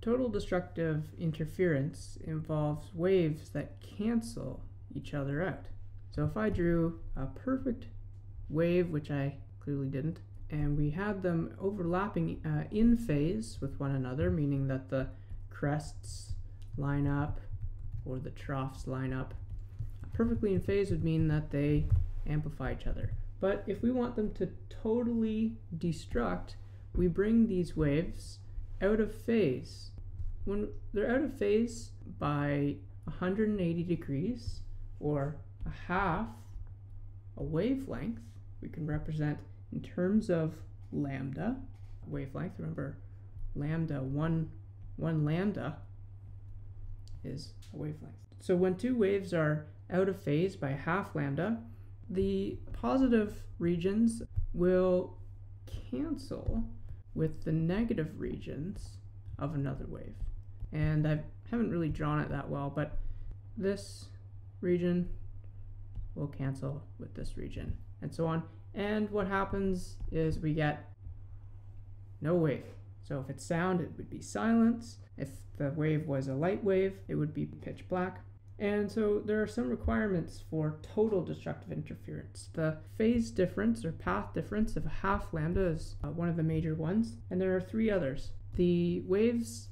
Total destructive interference involves waves that cancel each other out. So if I drew a perfect wave, which I clearly didn't, and we had them overlapping in phase with one another, meaning that the crests line up or the troughs line up, perfectly in phase would mean that they amplify each other. But if we want them to totally destruct, we bring these waves out of phase. When they're out of phase by 180 degrees, or a half a wavelength, we can represent in terms of lambda wavelength. Remember, lambda, one lambda is a wavelength. So when two waves are out of phase by half lambda, the positive regions will cancel with the negative regions of another wave. And I haven't really drawn it that well, but this region will cancel with this region, and so on. And what happens is we get no wave. So if it's sound, it would be silence. If the wave was a light wave, it would be pitch black. And so there are some requirements for total destructive interference. The phase difference or path difference of half lambda is one of the major ones, and there are three others. The waves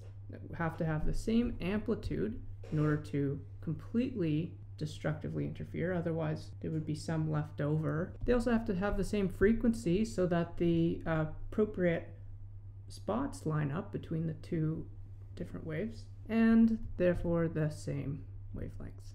have to have the same amplitude in order to completely destructively interfere, otherwise there would be some left over. They also have to have the same frequency so that the appropriate spots line up between the two different waves, and therefore the same wavelengths.